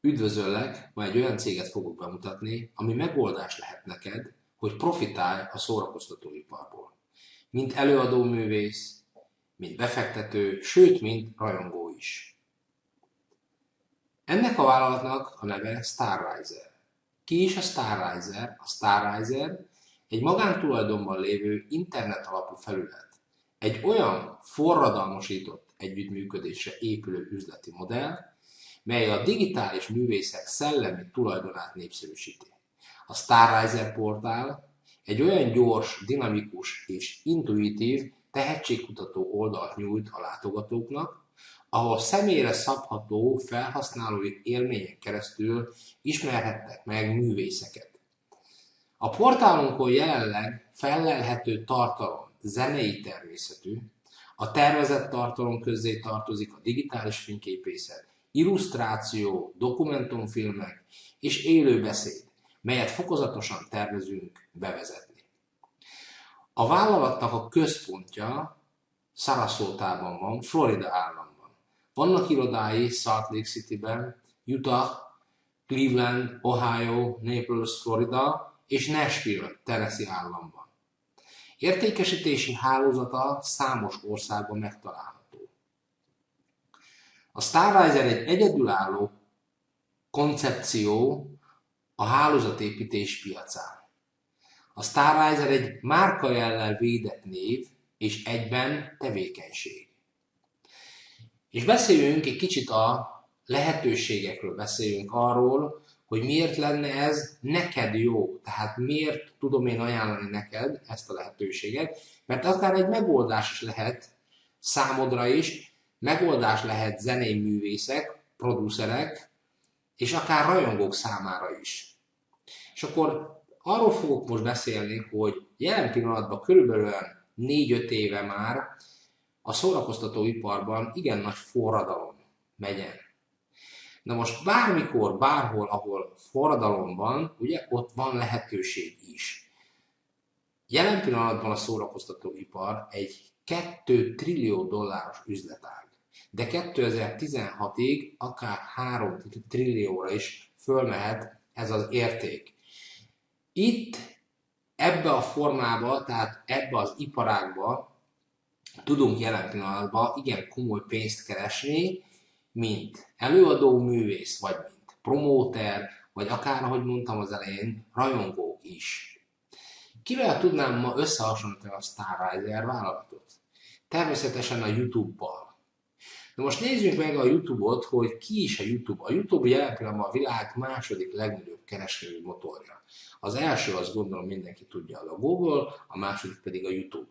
Üdvözöllek, ma egy olyan céget fogok bemutatni, ami megoldás lehet neked, hogy profitálj a szórakoztatóiparból. Mint előadóművész, mint befektető, sőt, mint rajongó is. Ennek a vállalatnak a neve Starriser. Ki is a Starriser? A Starriser egy magántulajdonban lévő internet alapú felület. Egy olyan forradalmasított együttműködésre épülő üzleti modell, mely a digitális művészek szellemi tulajdonát népszerűsíti. A Starriser portál egy olyan gyors, dinamikus és intuitív tehetségkutató oldalt nyújt a látogatóknak, ahol személyre szabható felhasználói élményen keresztül ismerhetnek meg művészeket. A portálunkon jelenleg fellelhető tartalom zenei természetű, a tervezett tartalom közé tartozik a digitális fényképészet, illusztráció, dokumentumfilmek és élőbeszéd, melyet fokozatosan tervezünk bevezetni. A vállalatnak a központja Sarasotában van, Florida államban. Vannak irodái Salt Lake Cityben, Utah, Cleveland, Ohio, Naples, Florida és Nashville, Tennessee államban. Értékesítési hálózata számos országban megtalálható. A Starriser egy egyedülálló koncepció a hálózatépítés piacán. A Starriser egy márkajellel védett név és egyben tevékenység. És beszéljünk egy kicsit a lehetőségekről, beszéljünk arról, hogy miért lenne ez neked jó, tehát miért tudom én ajánlani neked ezt a lehetőséget, mert akár egy megoldás is lehet számodra is, megoldás lehet zenei művészek, producerek, és akár rajongók számára is. És akkor arról fogok most beszélni, hogy jelen pillanatban körülbelül 4-5 éve már a szórakoztatóiparban igen nagy forradalom megyen. Na most bármikor, bárhol, ahol forradalom van, ugye ott van lehetőség is. Jelen pillanatban a szórakoztatóipar egy 2 trillió dolláros üzletág, de 2016-ig akár 3 trillióra is fölmehet ez az érték. Itt ebbe a formába, tehát ebbe az iparágba tudunk jelen pillanatban igen komoly pénzt keresni, mint előadó művész, vagy mint promóter, vagy akár, ahogy mondtam az elején, rajongók is. Kivel tudnám ma összehasonlítani a Starriser vállalatot? Természetesen a YouTube-bal. Na most nézzük meg a YouTube-ot, hogy ki is a YouTube. A YouTube jelen pillanatban a világ második legnagyobb kereskedő motorja. Az első, azt gondolom mindenki tudja, az a Google, a második pedig a YouTube.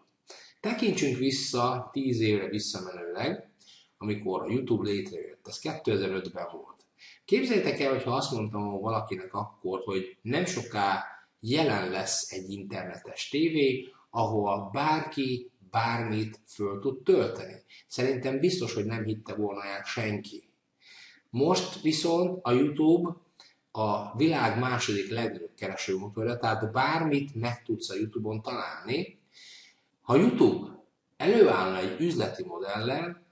Tekintsünk vissza 10 évre visszamenőleg, amikor a YouTube létrejött. Ez 2005-ben volt. Képzeljétek el, hogyha azt mondtam valakinek akkor, hogy nem soká jelen lesz egy internetes tévé, ahol bárki bármit föl tud tölteni. Szerintem biztos, hogy nem hitte volna el senki. Most viszont a YouTube a világ második legnagyobb keresőmotorja, tehát bármit meg tudsz a YouTube-on találni. Ha YouTube előállna egy üzleti modellel,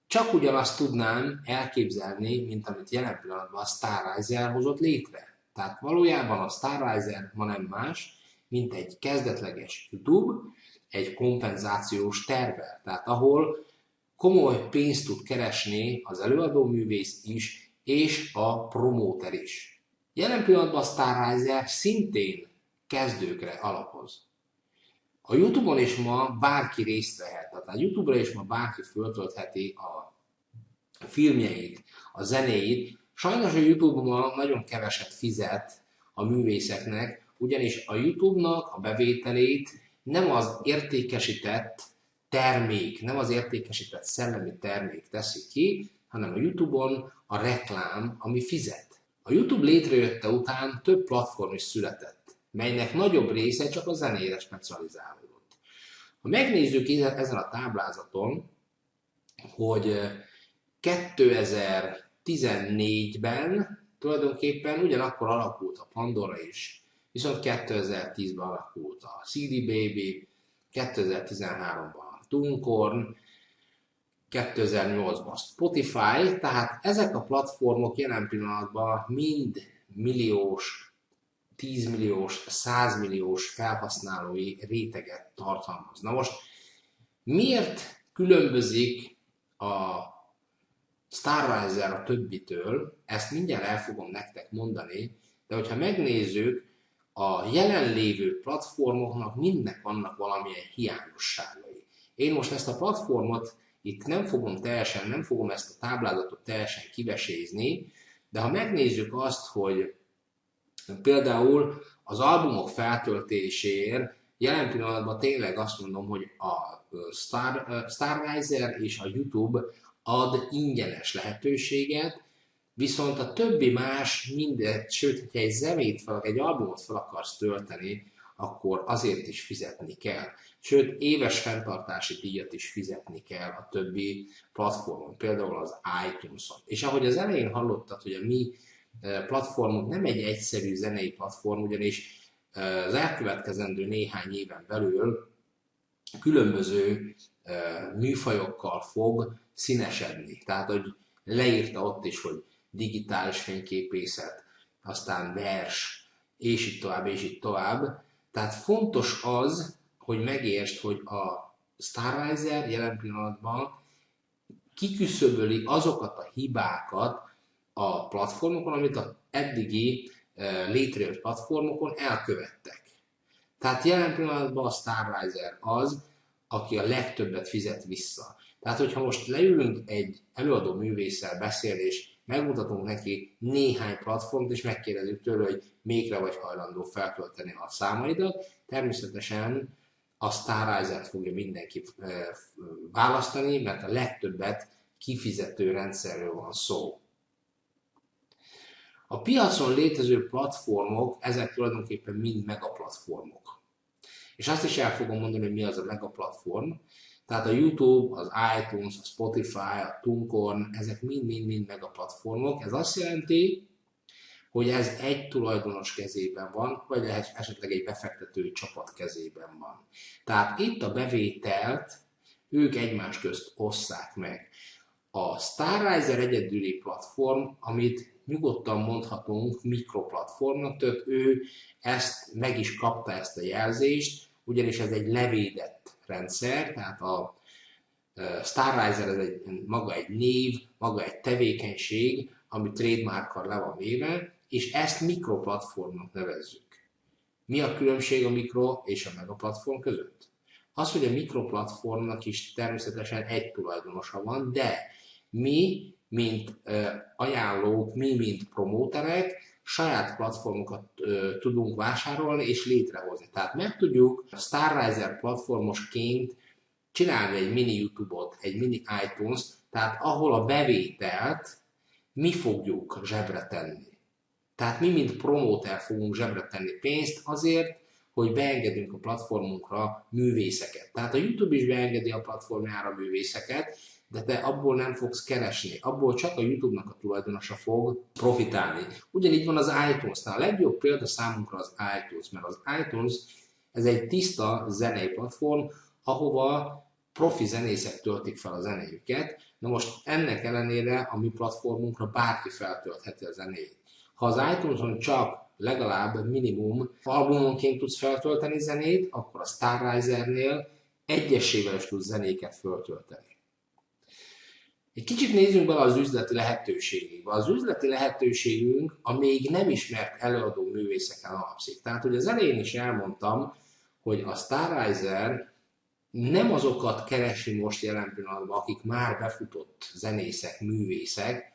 csak ugyanazt tudnám elképzelni, mint amit jelen pillanatban a Starriser hozott létre. Tehát valójában a Starriser ma nem más, mint egy kezdetleges YouTube, egy kompenzációs tervvel. Tehát ahol komoly pénzt tud keresni az előadóművész is, és a promóter is. Jelen pillanatban a Starriser szintén kezdőkre alapoz. A YouTube-on is ma bárki részt vehet, tehát a YouTube-ra is ma bárki föltöltheti a filmjeit, a zenéit. Sajnos a YouTube-on nagyon keveset fizet a művészeknek, ugyanis a YouTube-nak a bevételét nem az értékesített termék, nem az értékesített szellemi termék teszi ki, hanem a YouTube-on a reklám, ami fizet. A YouTube létrejötte után több platform is született, melynek nagyobb része csak a zenére specializálódott. Ha megnézzük ezen a táblázaton, hogy 2014-ben tulajdonképpen ugyanakkor alakult a Pandora is, viszont 2010-ben alakult a CD Baby, 2013-ban a TuneCore, 2008-ban Spotify, tehát ezek a platformok jelen pillanatban mind milliós, 10 milliós, 100 milliós felhasználói réteget tartalmaz. Na most miért különbözik a Starriser a többitől? Ezt mindjárt el fogom nektek mondani, de hogyha megnézzük, a jelenlévő platformoknak mindnek vannak valamilyen hiányosságai. Én most ezt a platformot itt nem fogom ezt a táblázatot teljesen kivesézni, de ha megnézzük azt, hogy például az albumok feltöltéséért jelen pillanatban tényleg azt mondom, hogy a Starriser és a YouTube ad ingyenes lehetőséget, viszont a többi más mindegy, sőt, hogyha egy albumot fel akarsz tölteni, akkor azért is fizetni kell. Sőt, éves fenntartási díjat is fizetni kell a többi platformon, például az iTunes-on. És ahogy az elején hallottad, hogy a mi platformunk nem egy egyszerű zenei platform, ugyanis az elkövetkezendő néhány éven belül különböző műfajokkal fog színesedni. Tehát, hogy leírta ott is, hogy digitális fényképészet, aztán vers, és így tovább, és így tovább. Tehát fontos az, hogy megértsd, hogy a Starriser jelen pillanatban kiküszöböli azokat a hibákat a platformokon, amit az eddigi létrejött platformokon elkövettek. Tehát jelen pillanatban a Starriser az, aki a legtöbbet fizet vissza. Tehát, hogyha most leülünk egy előadó művésszel beszélni, és megmutatunk neki néhány platformot, és megkérdezzük tőle, hogy mégre vagy hajlandó feltölteni a számaidat, természetesen a Starriser-t fogja mindenki választani, mert a legtöbbet kifizető rendszerről van szó. A piacon létező platformok, ezek tulajdonképpen mind megaplatformok. És azt is el fogom mondani, hogy mi az a megaplatform. Tehát a YouTube, az iTunes, a Spotify, a TuneCore, ezek mind megaplatformok. Ez azt jelenti, hogy ez egy tulajdonos kezében van, vagy esetleg egy befektetői csapat kezében van. Tehát itt a bevételt ők egymás közt osszák meg. A Starriser egyedüli platform, amit nyugodtan mondhatunk mikroplatformnak, tehát ő ezt meg is kapta ezt a jelzést, ugyanis ez egy levédett rendszer, tehát a Starriser ez maga egy név, maga egy tevékenység, ami trademarkkal le van véve, és ezt mikroplatformnak nevezzük. Mi a különbség a mikro és a megaplatform között? Az, hogy a mikroplatformnak is természetesen egy tulajdonosa van, de mi, mint ajánlók, mi, mint promóterek, saját platformokat tudunk vásárolni és létrehozni. Tehát meg tudjuk Starriser platformosként csinálni egy mini YouTube-ot, egy mini iTunes-t, tehát ahol a bevételt mi fogjuk zsebre tenni. Tehát mi, mint promóter fogunk zsebre tenni pénzt azért, hogy beengedünk a platformunkra művészeket. Tehát a YouTube is beengedi a platformjára művészeket, de te abból nem fogsz keresni. Abból csak a YouTube-nak a tulajdonosa fog profitálni. Ugyanígy van az iTunes-nál. A legjobb példa számunkra az iTunes, mert az iTunes ez egy tiszta zenei platform, ahova profi zenészek töltik fel a zenéjüket. Na most ennek ellenére a mi platformunkra bárki feltöltheti a zenéjét. Ha az iTunes-on csak legalább minimum albumonként tudsz feltölteni zenét, akkor a Starriser-nél egyesével is tudsz zenéket feltölteni. Egy kicsit nézzünk bele az üzleti lehetőségébe. Az üzleti lehetőségünk a még nem ismert előadó művészeken alapszik. Tehát, hogy az elején is elmondtam, hogy a Starriser nem azokat keresi most jelen pillanatban, akik már befutott zenészek, művészek,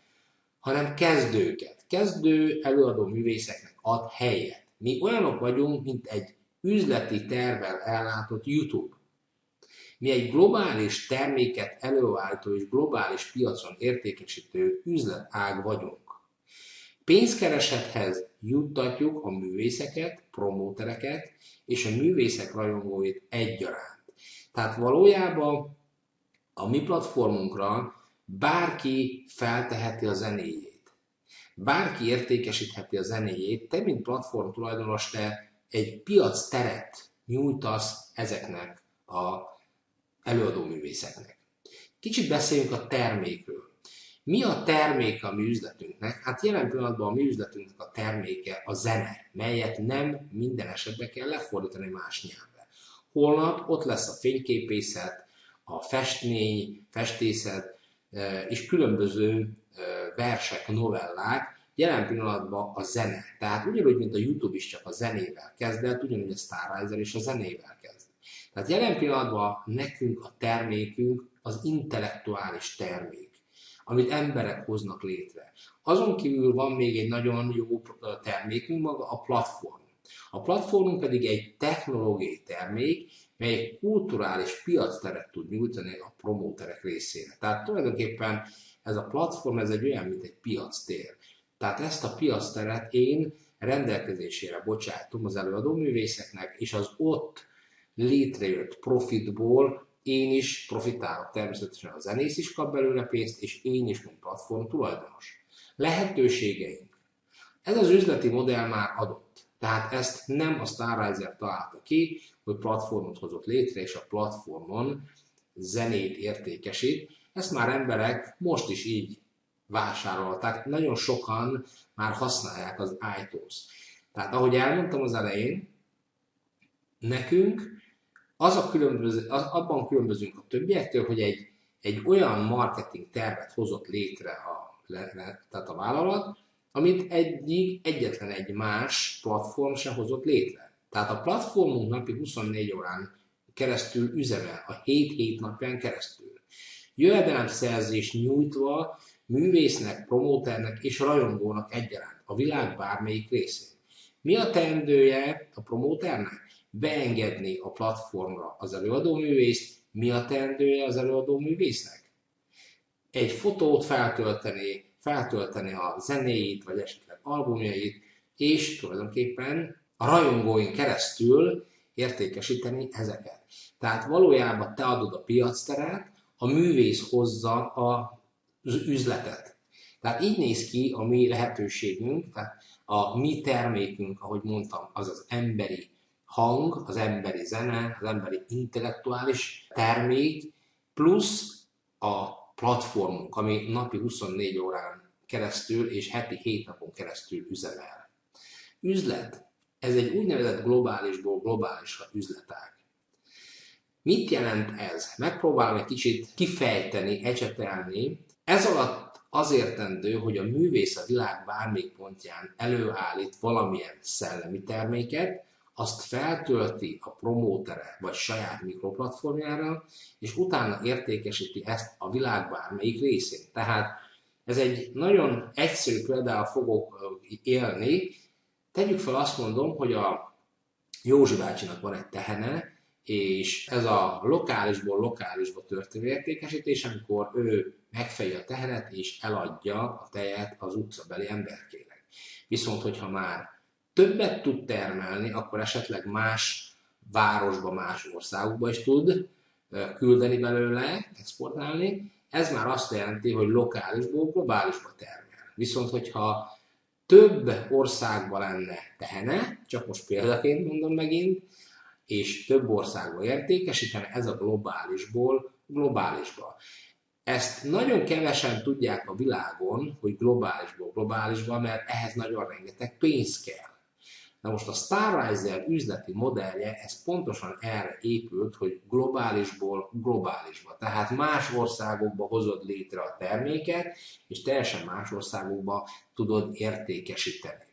hanem kezdőket. Kezdő előadó művészeknek ad helyet. Mi olyanok vagyunk, mint egy üzleti tervvel ellátott YouTube. Mi egy globális terméket előállító és globális piacon értékesítő üzletág vagyunk. Pénzkeresethez juttatjuk a művészeket, promótereket és a művészek rajongóit egyaránt. Tehát valójában a mi platformunkra bárki felteheti a zenéjét. Bárki értékesítheti a zenéjét, te mint platform tulajdonos, te egy piac teret nyújtasz ezeknek a előadó művészeknek. Kicsit beszéljünk a termékről. Mi a terméke a mi üzletünknek? Hát jelen pillanatban a mi üzletünknek a terméke a zene, melyet nem minden esetben kell lefordítani más nyelvre. Holnap ott lesz a fényképészet, a festmény, festészet és különböző versek, novellák, jelen pillanatban a zene. Tehát ugyanúgy, mint a YouTube is csak a zenével kezdett, ugyanúgy a Starrizer is a zenével kezd. Tehát jelen pillanatban nekünk a termékünk az intellektuális termék, amit emberek hoznak létre. Azon kívül van még egy nagyon jó termékünk, maga a platform. A platformunk pedig egy technológiai termék, mely egy kulturális piacteret tud nyújtani a promóterek részére. Tehát tulajdonképpen ez a platform, ez egy olyan, mint egy piactér. Tehát ezt a piacteret én rendelkezésére bocsájtom az előadóművészeknek, és az ott létrejött profitból én is profitálok. Természetesen a zenész is kap belőle pénzt, és én is, mint platform tulajdonos. Lehetőségeink. Ez az üzleti modell már adott. Tehát ezt nem a Starrizer találta ki, hogy platformot hozott létre, és a platformon zenét értékesít. Ezt már emberek most is így vásárolták. Nagyon sokan már használják az iTunes. Tehát ahogy elmondtam az elején, nekünk abban különbözünk a többiektől, hogy egy olyan marketing tervet hozott létre tehát a vállalat, amit egyetlen egy más platform sem hozott létre. Tehát a platformunk napi 24 órán keresztül üzemel, a 7 napján keresztül. Jövedelemszerzés nyújtva művésznek, promóternek és rajongónak egyaránt a világ bármelyik részén. Mi a teendője a promóternek? Beengedni a platformra az előadóművészt. Mi a teendője az előadóművésznek? Egy fotót feltölteni a zenéit, vagy esetleg albumjait, és tulajdonképpen a rajongóin keresztül értékesíteni ezeket. Tehát valójában te adod a piacteret, a művész hozza az üzletet. Tehát így néz ki a mi lehetőségünk, tehát a mi termékünk, ahogy mondtam, az az emberi hang, az emberi zene, az emberi intellektuális termék, plusz a platformunk, ami napi 24 órán keresztül és heti 7 napon keresztül üzemel. Üzlet. Ez egy úgynevezett globálisból globálisra üzletág. Mit jelent ez? Megpróbálom egy kicsit kifejteni, ecsetelni. Ez alatt az értendő, hogy a művész a világ bármelyik pontján előállít valamilyen szellemi terméket, azt feltölti a promótere vagy saját mikroplatformjára, és utána értékesíti ezt a világ bármelyik részén. Tehát ez egy nagyon egyszerű példával fogok élni. Tegyük fel, azt mondom, hogy a Józsi bácsinak van egy tehene, és ez a lokálisból lokálisba történő értékesítés, amikor ő megfejli a tehenet és eladja a tejet az utcabeli emberkének. Viszont, hogyha már többet tud termelni, akkor esetleg más városba, más országokba is tud küldeni belőle, exportálni. Ez már azt jelenti, hogy lokálisból globálisba termel. Viszont, hogyha több országban lenne tehene, csak most példaként mondom megint, és több országba értékesítene, ez a globálisból globálisba. Ezt nagyon kevesen tudják a világon, hogy globálisból globálisba, mert ehhez nagyon rengeteg pénz kell. Na most a Starrizer üzleti modellje, ez pontosan erre épült, hogy globálisból globálisba. Tehát más országokba hozod létre a terméket, és teljesen más országokba tudod értékesíteni.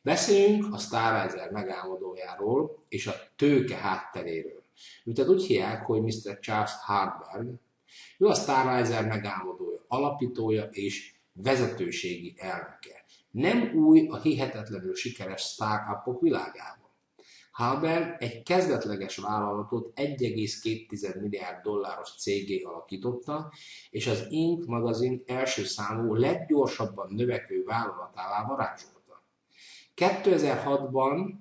Beszéljünk a Starrizer megálmodójáról és a tőke hátteréről. Őt úgy hívják, hogy Mr. Charles Hartberg. Ő a Starrizer megálmodója, alapítója és vezetőségi elnöke. Nem új a hihetetlenül sikeres startupok világában. Hartberg egy kezdetleges vállalatot 1,2 milliárd dolláros céggé alakította, és az Inc. magazin első számú leggyorsabban növekvő vállalatává varázsolta. 2006-ban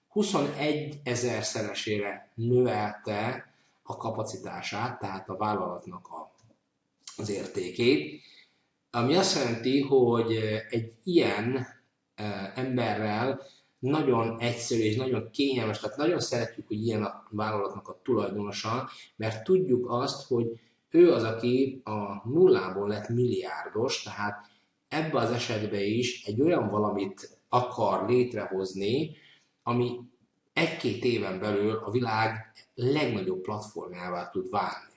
21 000-szeresére növelte a kapacitását, tehát a vállalatnak az értékét, ami azt jelenti, hogy egy ilyen emberrel nagyon egyszerű és nagyon kényelmes, tehát nagyon szeretjük, hogy ilyen a vállalatnak a tulajdonosa, mert tudjuk azt, hogy ő az, aki a nullából lett milliárdos, tehát ebben az esetben is egy olyan valamit akar létrehozni, ami egy-két éven belül a világ legnagyobb platformjává tud válni.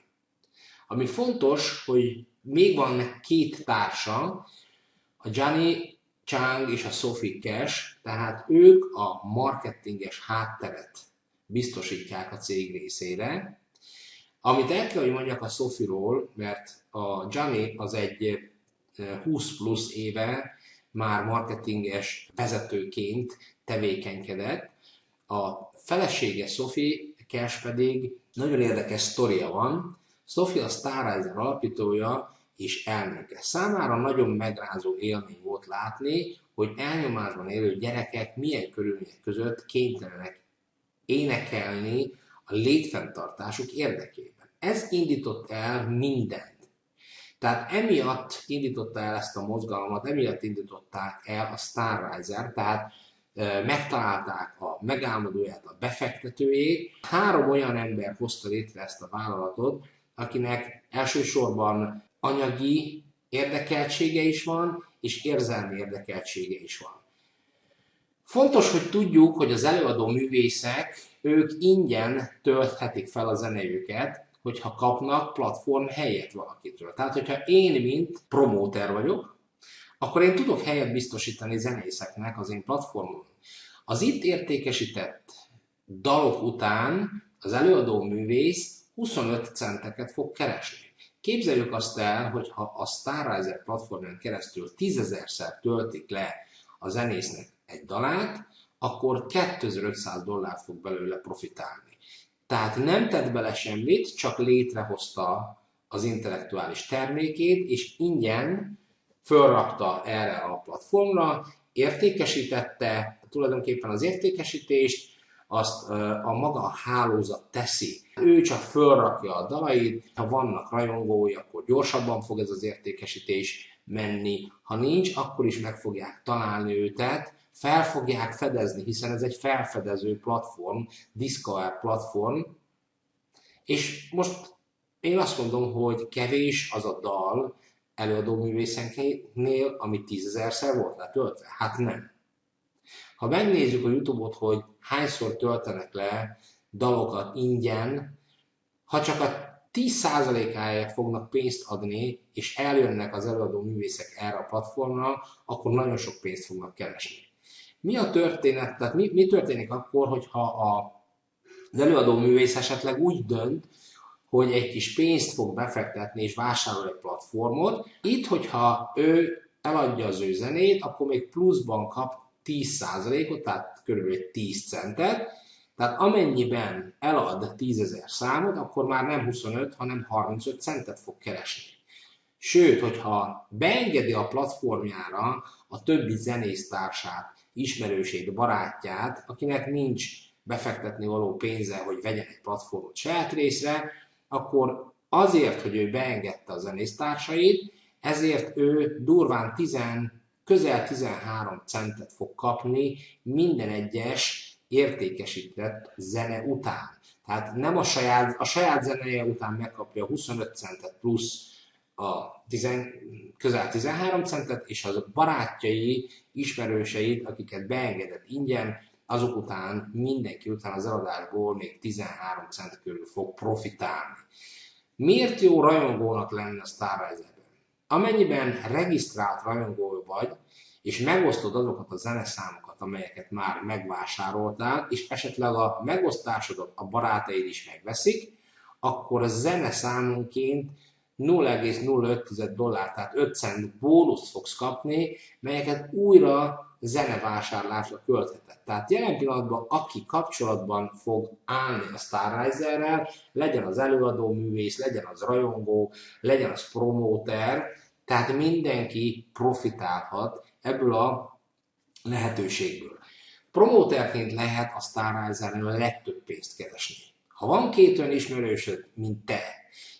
Ami fontos, hogy még van két társa, a Johnny Chang és a Sophie Cash, tehát ők a marketinges hátteret biztosítják a cég részére. Amit el kell, hogy mondjak a Sophie-ról, mert a Johnny az egy 20 plusz éve már marketinges vezetőként tevékenykedett, a felesége Sophie Cash pedig nagyon érdekes sztoria van. Sophie a Starrizer alapítója és elnöke. Számára nagyon megrázó élmény volt látni, hogy elnyomásban élő gyerekek milyen körülmények között kénytelenek énekelni a létfenntartásuk érdekében. Ez indított el mindent. Tehát emiatt indította el ezt a mozgalmat, emiatt indították el a Starrizer, tehát megtalálták a megálmodóját, a befektetőjét. 3 olyan ember hozta létre ezt a vállalatot, akinek elsősorban anyagi érdekeltsége is van, és érzelmi érdekeltsége is van. Fontos, hogy tudjuk, hogy az előadó művészek, ők ingyen tölthetik fel a zenéjüket, hogyha kapnak platform helyet valakitől. Tehát, hogyha én, mint promóter vagyok, akkor én tudok helyet biztosítani zenészeknek az én platformon. Az itt értékesített dalok után az előadó művész 25 centeket fog keresni. Képzeljük azt el, hogy ha a Starrizer platformon keresztül 10.000-szer töltik le a zenésznek egy dalát, akkor $2500 fog belőle profitálni. Tehát nem tett bele semmit, csak létrehozta az intellektuális termékét, és ingyen fölrakta erre a platformra, értékesítette, tulajdonképpen az értékesítést, azt a maga hálózat teszi. Ő csak fölrakja a dalait, ha vannak rajongói, akkor gyorsabban fog ez az értékesítés menni, ha nincs, akkor is meg fogják találni őtet, fel fogják fedezni, hiszen ez egy felfedező platform, Discover platform, és most én azt mondom, hogy kevés az a dal előadó művészenknél, ami 10.000-szer volt letöltve. Hát nem. Ha megnézzük a YouTube-ot, hogy hányszor töltenek le dalokat ingyen, ha csak a 10%-áért fognak pénzt adni, és eljönnek az előadó művészek erre a platformra, akkor nagyon sok pénzt fognak keresni. Mi a történet? Tehát mi történik akkor, hogyha az előadó művész esetleg úgy dönt, hogy egy kis pénzt fog befektetni és vásárol egy platformot. Itt, hogyha ő eladja az ő zenét, akkor még pluszban kap 10%-ot, tehát kb. 10 centet. Tehát amennyiben elad 10.000 számot, akkor már nem 25, hanem 35 centet fog keresni. Sőt, hogyha beengedi a platformjára a többi zenésztársát, ismerősét, barátját, akinek nincs befektetni való pénze, hogy vegyen egy platformot saját részre, akkor azért, hogy ő beengedte a zenésztársait, ezért ő durván közel 13 centet fog kapni minden egyes értékesített zene után. Tehát nem a saját zenéje után megkapja 25 centet plusz közel 13 centet, és az barátjai, ismerőseit, akiket beengedett ingyen, azok után mindenki után az eladásból még 13 cent körül fog profitálni. Miért jó rajongónak lenne a Starrizerben? Amennyiben regisztrált rajongó vagy, és megosztod azokat a zeneszámokat, amelyeket már megvásároltál, és esetleg a megosztásodat a barátaid is megveszik, akkor a zeneszámunként $0,05, tehát 5 cent bónuszt fogsz kapni, melyeket újra zenevásárlásra költheted. Tehát jelen pillanatban, aki kapcsolatban fog állni a Starrizerrel, legyen az előadó művész, legyen az rajongó, legyen az promóter, tehát mindenki profitálhat ebből a lehetőségből. Promóterként lehet a Starrizerrel a legtöbb pénzt keresni. Ha van 2 olyan ismerősöd, mint te,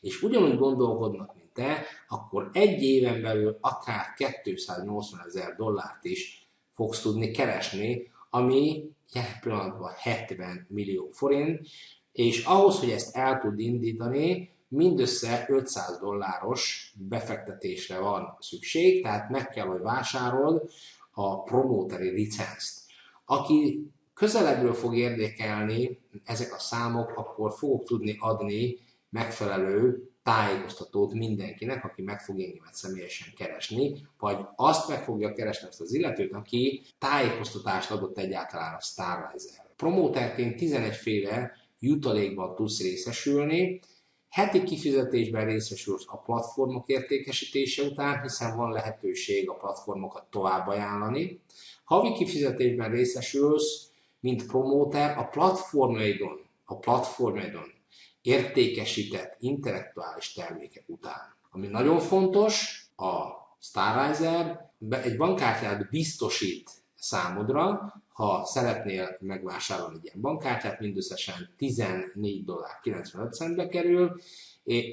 és ugyanúgy gondolkodnak, mint te, akkor egy éven belül akár $280,000 is fogsz tudni keresni, ami jelen pillanatban 70 millió forint, és ahhoz, hogy ezt el tud indítani, mindössze $500 befektetésre van szükség, tehát meg kell, hogy vásárold a promóteri licenzt. Aki közelebbről fog érdekelni ezek a számok, akkor fogok tudni adni megfelelő tájékoztatót mindenkinek, aki meg fog engemet személyesen keresni, vagy azt meg fogja keresni azt az illetőt, aki tájékoztatást adott egyáltalán a Starrizer. Promóterként 11 féle jutalékban tudsz részesülni, heti kifizetésben részesülsz a platformok értékesítése után, hiszen van lehetőség a platformokat tovább ajánlani. Havi kifizetésben részesülsz, mint promóter a platformjaidon értékesített intellektuális termékek után. Ami nagyon fontos, a Starrizer egy bankkártyát biztosít számodra, ha szeretnél megvásárolni egy ilyen bankkártyát, mindösszesen $14.95 kerül,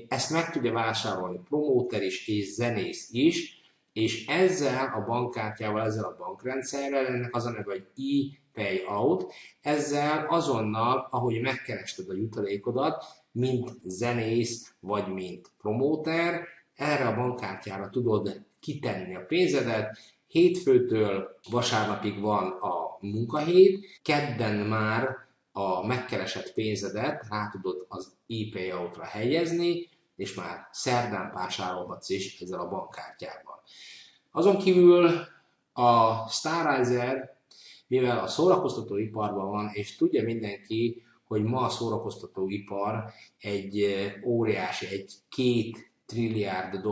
ezt meg tudja vásárolni promóter is és zenész is, és ezzel a bankkártyával, ezzel a bankrendszerrel, ennek az a neve, hogy e-payout, ezzel azonnal, ahogy megkerested a jutalékodat, mint zenész vagy mint promóter, erre a bankkártyára tudod kitenni a pénzedet. Hétfőtől vasárnapig van a munkahét, kedden már a megkeresett pénzedet rá tudod az e-payoutra helyezni, és már szerdán vásárolhatsz is ezzel a bankkártyával. Azon kívül a Starrizer, mivel a szórakoztatóiparban van, és tudja mindenki, hogy ma a szórakoztatóipar egy óriási, egy $2 trilliárd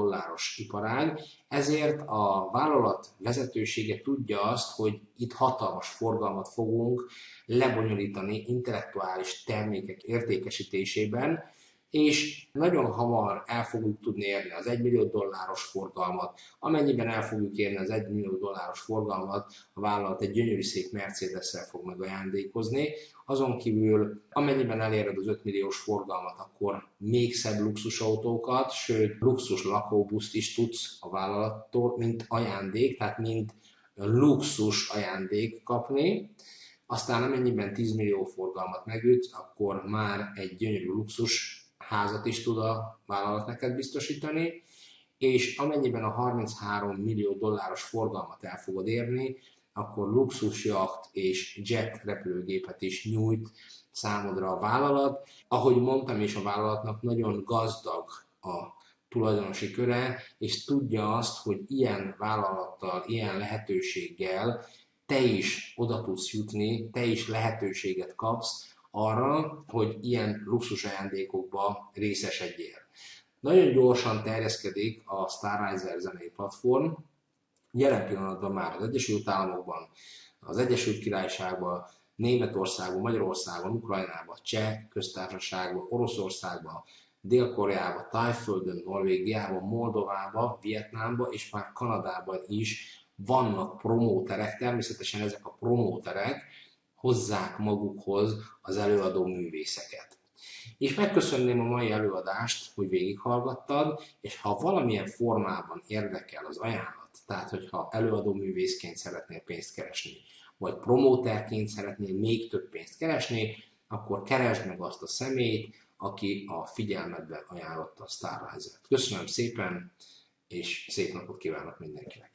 iparág, ezért a vállalat vezetősége tudja azt, hogy itt hatalmas forgalmat fogunk lebonyolítani intellektuális termékek értékesítésében, és nagyon hamar el fogjuk tudni érni az $1 millió forgalmat. Amennyiben el fogjuk érni az $1 millió forgalmat, a vállalat egy gyönyörű szép Mercedes-szel fog megajándékozni. Azon kívül, amennyiben eléred az 5 milliós forgalmat, akkor még szebb luxusautókat, sőt luxus lakóbuszt is tudsz a vállalattól, mint ajándék, tehát mint luxus ajándék kapni. Aztán amennyiben 10 millió forgalmat megütsz, akkor már egy gyönyörű luxus házat is tud a vállalat neked biztosítani, és amennyiben a $33 millió forgalmat el fogod érni, akkor luxusjacht és jet repülőgépet is nyújt számodra a vállalat. Ahogy mondtam is, a vállalatnak nagyon gazdag a tulajdonosi köre, és tudja azt, hogy ilyen vállalattal, ilyen lehetőséggel te is oda tudsz jutni, te is lehetőséget kapsz arra, hogy ilyen luxus ajándékokba részesedjél. Nagyon gyorsan terjeszkedik a Starrizer zenei platform, jelen pillanatban már az Egyesült Államokban, az Egyesült Királyságban, Németországban, Magyarországon, Ukrajnában, Cseh köztársaságban, Oroszországban, Dél-Koreában, Tájföldön, Norvégiában, Moldovában, Vietnámban és már Kanadában is vannak promóterek. Természetesen ezek a promóterek hozzák magukhoz az előadó művészeket. És megköszönném a mai előadást, hogy végighallgattad, és ha valamilyen formában érdekel az ajánlat, tehát hogyha előadó művészként szeretnél pénzt keresni, vagy promóterként szeretnél még több pénzt keresni, akkor keresd meg azt a személyt, aki a figyelmedbe ajánlotta a Starrizer-t. Köszönöm szépen, és szép napot kívánok mindenkinek!